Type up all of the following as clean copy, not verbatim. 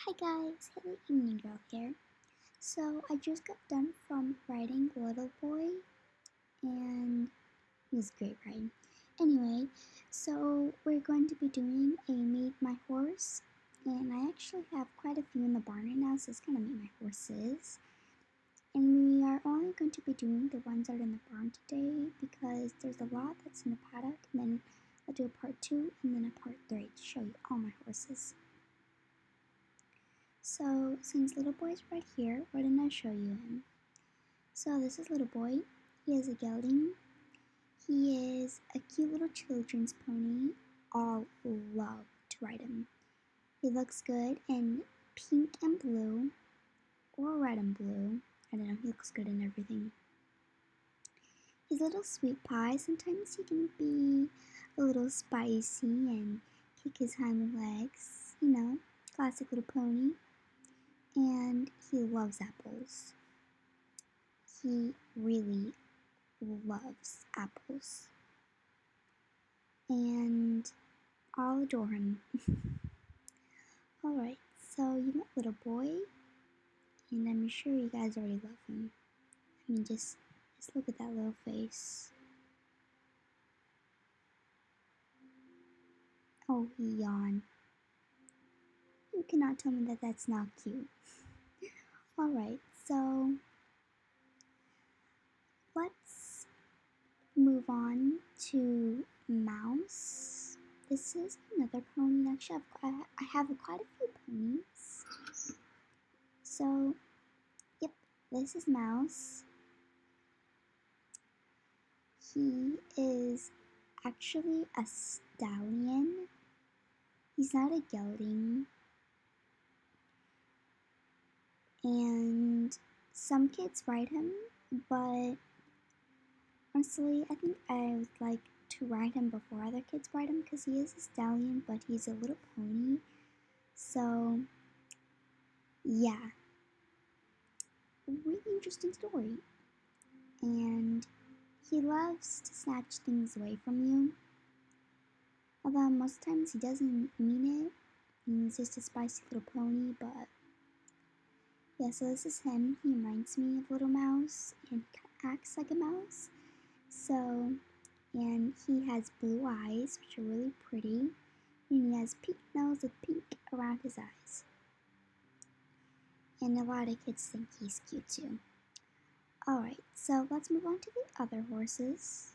Hi guys, Haley Evening Girl here. So I just got done from writing Little Boy and it was great writing. Anyway, so we're going to be doing a Meet My Horse and I actually have quite a few in the barn right now, so it's gonna meet my horses. And we are only going to be doing the ones that are in the barn today because there's a lot that's in the paddock, and then I'll do a part 2 and then a part 3 to show you all my horses. So, since Little Boy's right here, why didn't I show you him? So, this is Little Boy. He is a gelding. He is a cute little children's pony. All love to ride him. He looks good in pink and blue, or red and blue. I don't know, he looks good in everything. He's a little sweet pie. Sometimes he can be a little spicy and kick his hind legs. You know, classic little pony. And he loves apples. He really loves apples. And I'll adore him. Alright, so you met Little Boy, and I'm sure you guys already love him. I mean, just look at that little face. Oh, he yawned. You cannot tell me that that's not cute. Alright, so let's move on to Mouse. This is another pony. Actually, I have quite a few ponies. So, yep, this is Mouse. He is actually a stallion. He's not a gelding. And some kids ride him, but honestly, I think I would like to ride him before other kids ride him because he is a stallion, but he's a little pony. So, yeah, really interesting story. And he loves to snatch things away from you. Although most times he doesn't mean it. He's just a spicy little pony, but yeah, so this is him. He reminds me of Little Mouse and acts like a mouse. So, and he has blue eyes, which are really pretty. And he has pink nose with pink around his eyes. And a lot of kids think he's cute too. Alright, so let's move on to the other horses.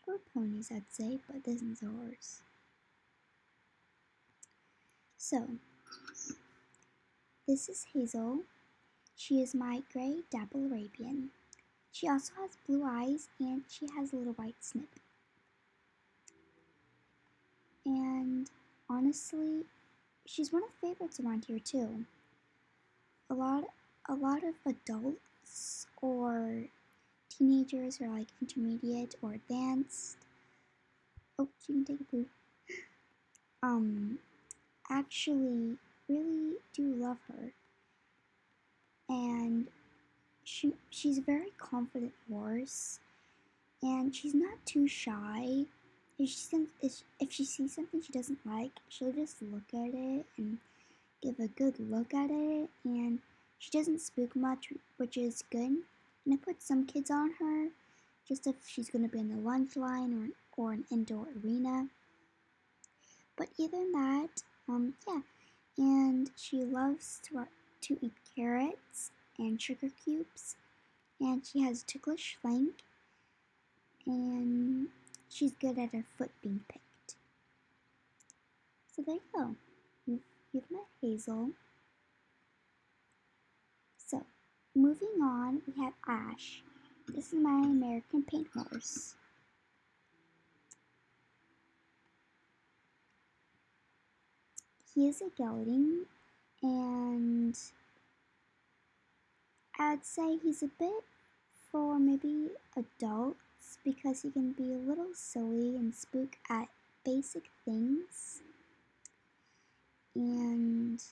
Or ponies, I'd say, but this is a horse. So, this is Hazel. She is my gray dapple Arabian. She also has blue eyes and she has a little white snip. And honestly, she's one of the favorites around here too. A lot of adults or teenagers who are like intermediate or advanced. Oh, she can take a poop. Actually really do love her. And she's a very confident horse, and she's not too shy. If she sees something she doesn't like, she'll just look at it and give a good look at it, and she doesn't spook much, which is good. And I put some kids on her, just if she's going to be in the lunch line or an indoor arena. But either than that, yeah. And she loves to eat carrots and sugar cubes, and she has a ticklish flank, and she's good at her foot being picked. So there you go. You've met Hazel. So, moving on, we have Ash. This is my American paint horse. He is a gelding, and I'd say he's a bit for maybe adults because he can be a little silly and spook at basic things, and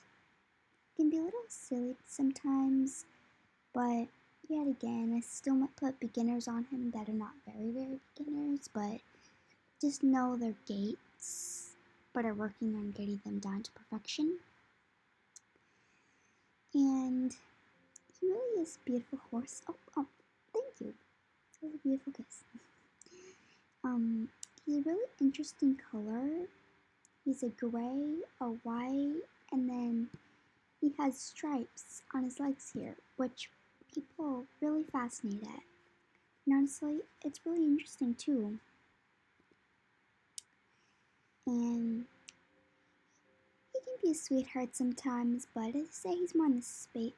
can be a little silly sometimes, but yet again, I still might put beginners on him that are not very beginners, but just know their gaits, but are working on getting them down to perfection. And he really is a beautiful horse. Oh, thank you. That was a beautiful kiss. Um, he's a really interesting color. He's a gray, a white, and then he has stripes on his legs here, which people really fascinate at. And honestly, it's really interesting too. And he can be a sweetheart sometimes, but I'd say he's more on the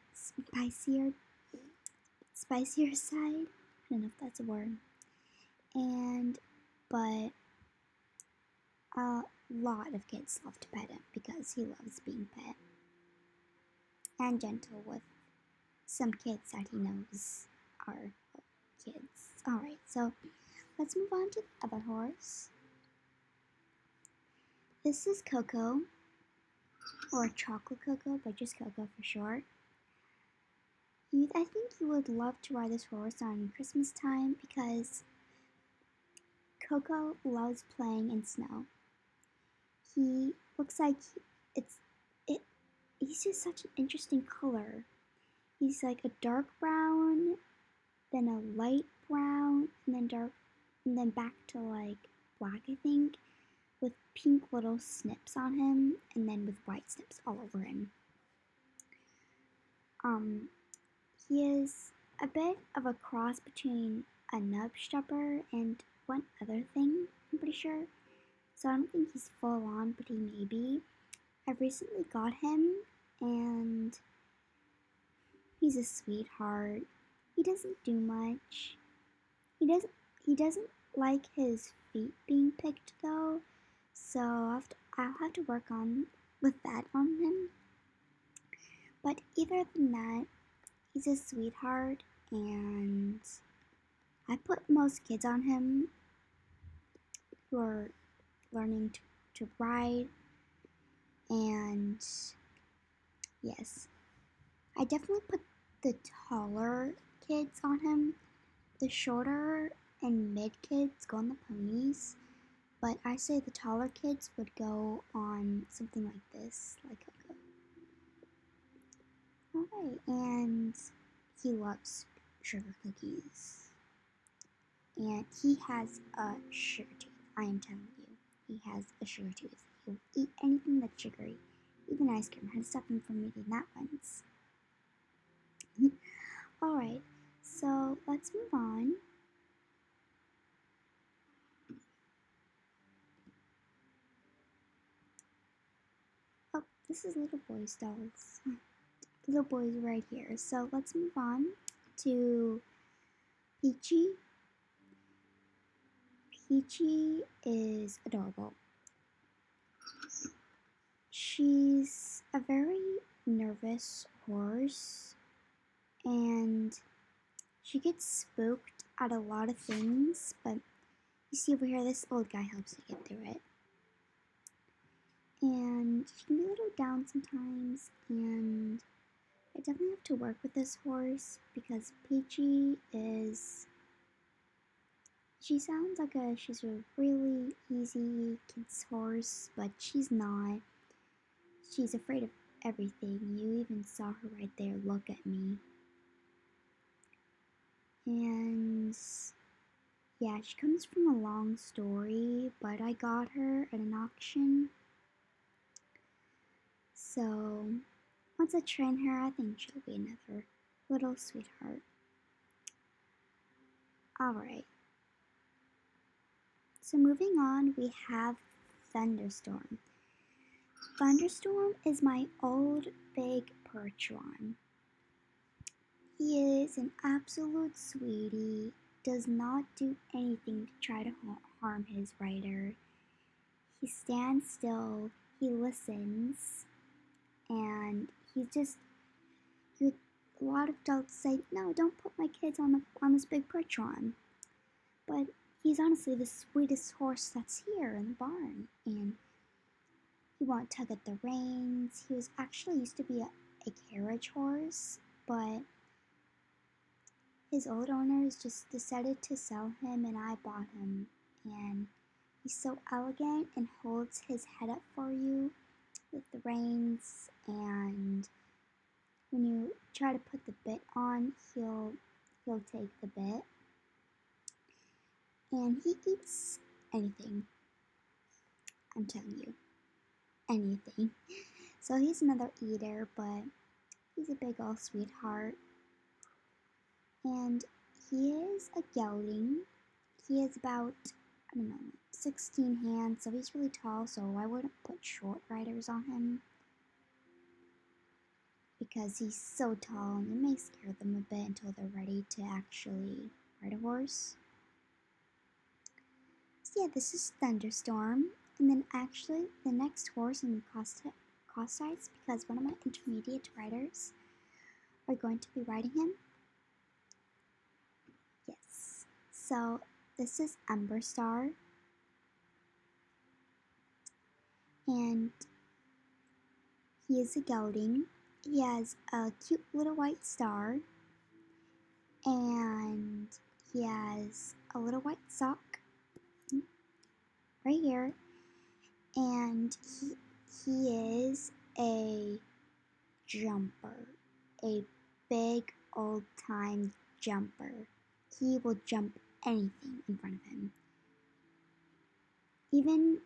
spicier side. I don't know if that's a word. And but a lot of kids love to pet him because he loves being pet and gentle with some kids that he knows are kids. Alright, so let's move on to the other horse. This is Coco, or Chocolate Coco, but just Coco for short. I think you would love to ride this horse on Christmas time because Coco loves playing in snow. He looks like it's it. He's just such an interesting color. He's like a dark brown, then a light brown, and then dark, and then back to like black, I think, with pink little snips on him, and then with white snips all over him. Um, he is a bit of a cross between a nub stubber and one other thing, I'm pretty sure. So I don't think he's full on, but he may be. I recently got him, and he's a sweetheart. He doesn't do much. He doesn't like his feet being picked though, so I'll have to work on with that on him. But either than that, he's a sweetheart, and I put most kids on him who are learning to ride, and yes, I definitely put the taller kids on him. The shorter and mid kids go on the ponies, but I say the taller kids would go on something like this, like Coco. Alright, and he loves sugar cookies. And he has a sugar tooth, I am telling you. He has a sugar tooth. He will eat anything that's sugary, even ice cream. I had to stop him from eating that once. Alright, so let's move on. Oh, this is Little Boy's dolls. Little Boy's right here. So let's move on to Peachy. Peachy is adorable. She's a very nervous horse, and she gets spooked at a lot of things, but you see over here, this old guy helps her get through it. And she can be a little down sometimes, and I definitely have to work with this horse because Peachy is. She sounds like she's a really easy kid's horse, but she's not. She's afraid of everything. You even saw her right there look at me. And yeah, she comes from a long story, but I got her at an auction. So once I train her, I think she'll be another little sweetheart. Alright. So moving on, we have Thunderstorm. Thunderstorm is my old big Percheron. He is an absolute sweetie, does not do anything to try to harm his rider. He stands still, he listens, and he's just. A lot of adults say, "No, don't put my kids on this big Percheron," but he's honestly the sweetest horse that's here in the barn, and he won't tug at the reins. He was actually used to be a carriage horse, but his old owners just decided to sell him, and I bought him. And he's so elegant and holds his head up for you with the reins, and when try to put the bit on, he'll take the bit. And he eats anything. I'm telling you, anything. So he's another eater, but he's a big old sweetheart. And he is a gelding. He is about, I don't know, 16 hands, so he's really tall, so I wouldn't put short riders on him because he's so tall and it may scare them a bit until they're ready to actually ride a horse. So yeah, this is Thunderstorm, and then actually the next horse in the cross sides, because one of my intermediate riders are going to be riding him. Yes, so this is Ember Star, and he is a gelding. He has a cute little white star, and he has a little white sock right here, and he is a jumper, a big old time jumper. He will jump anything in front of him. Even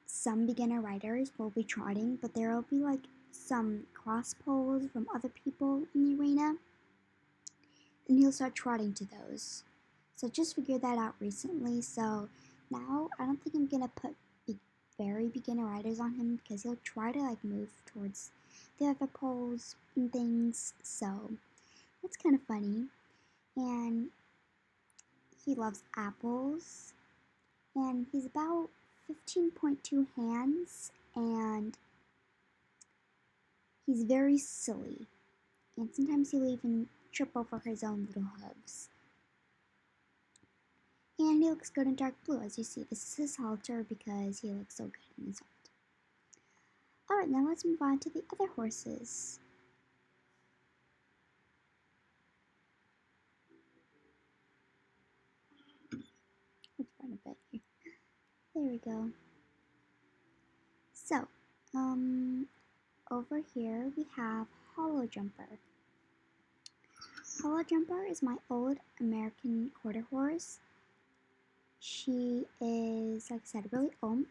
some beginner riders will be trotting, but there will be like some cross poles from other people in the arena, and he'll start trotting to those. So just figured that out recently, so now I don't think I'm gonna put very beginner riders on him because he'll try to like move towards the other poles and things, so that's kind of funny. And he loves apples, and he's about 15.2 hands, and he's very silly, and sometimes he'll even trip over his own little hooves. And he looks good in dark blue, as you see. This is his halter because he looks so good in his halter. Alright, now let's move on to the other horses. Let's run a bit here. There we go. So, over here we have Hollow Jumper. Hollow Jumper is my old American quarter horse. She is, like I said, really old,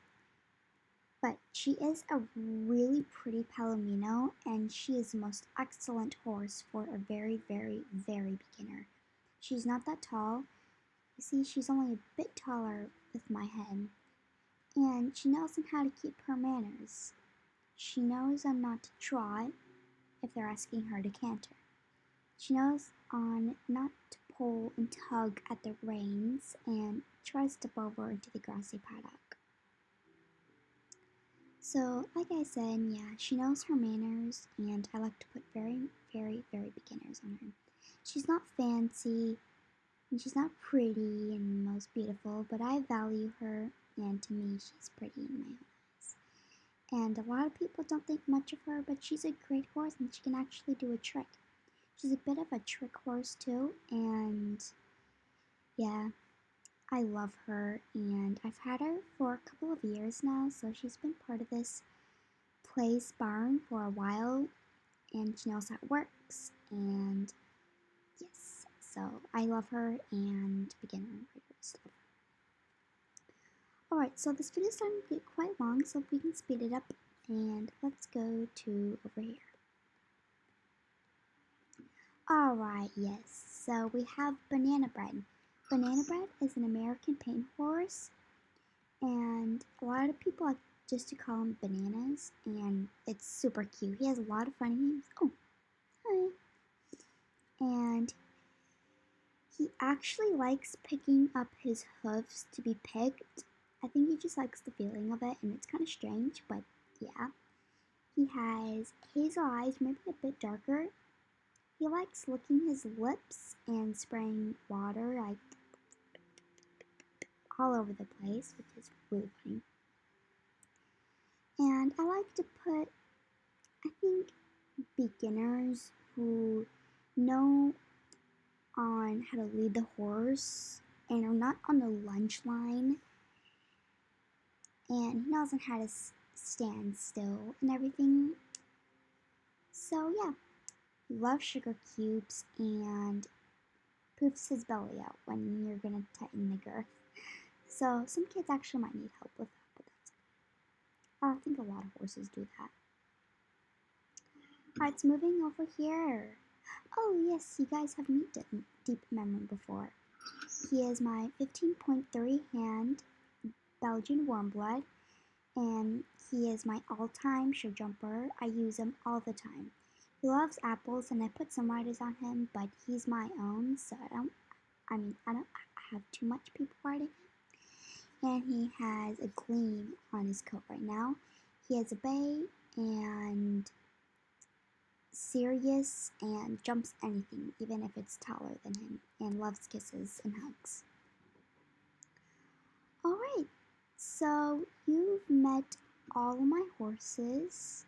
but she is a really pretty Palomino, and she is the most excellent horse for a very, very, very beginner. She's not that tall. You see, she's only a bit taller with my head, and she knows on how to keep her manners. She knows on not to trot if they're asking her to canter. She knows on not to pull and tug at the reins and try to step over into the grassy paddock. So, like I said, yeah, she knows her manners, and I like to put very, very, very beginners on her. She's not fancy, and she's not pretty and most beautiful, but I value her, and to me, she's pretty in my eyes. And a lot of people don't think much of her, but she's a great horse, and she can actually do a trick. She's a bit of a trick horse too, and yeah, I love her, and I've had her for a couple of years now, so she's been part of this place barn for a while, and she knows how it works, and yes, so I love her, and beginner riders love her. Alright, so this video is starting to get quite long, so we can speed it up, and let's go to over here. Alright, yes, so we have Banana Bread. Banana Bread is an American paint horse, and a lot of people like just to call him Bananas, and it's super cute. He has a lot of funny names. Oh, hi. And he actually likes picking up his hooves to be picked. I think he just likes the feeling of it, and it's kind of strange, but yeah. He has hazel eyes, maybe a bit darker. He likes licking his lips and spraying water like all over the place, which is really funny. And I like to put, I think, beginners who know on how to lead the horse and are not on the lunge line, and he knows on how to stand still and everything. So yeah, loves sugar cubes and poofs his belly out when you're gonna tighten the girth. So some kids actually might need help with that, but that's okay. I think a lot of horses do that. Alright, so moving over here. Oh yes, you guys have met Deep Memory before. He is my 15.3 hand Belgian Warmblood, and he is my all-time show jumper. I use him all the time. He loves apples, and I put some riders on him, but he's my own, so I don't have too much people riding him. And he has a gleam on his coat right now. He has a bay and serious and jumps anything, even if it's taller than him, and loves kisses and hugs. Alright, so you've met all of my horses,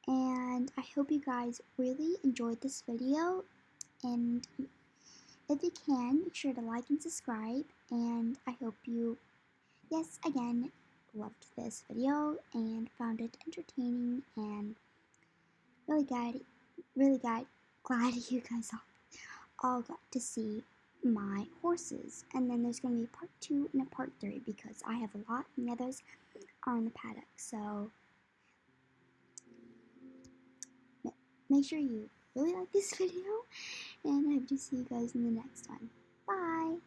and I hope you guys really enjoyed this video, and if you can, make sure to like and subscribe, and I hope you, yes, again, loved this video and found it entertaining, and glad you guys all got to see my horses. And then there's going to be a part 2 and a part 3 because I have a lot and the others are in the paddock. So make sure you really like this video, and I hope to see you guys in the next one. Bye!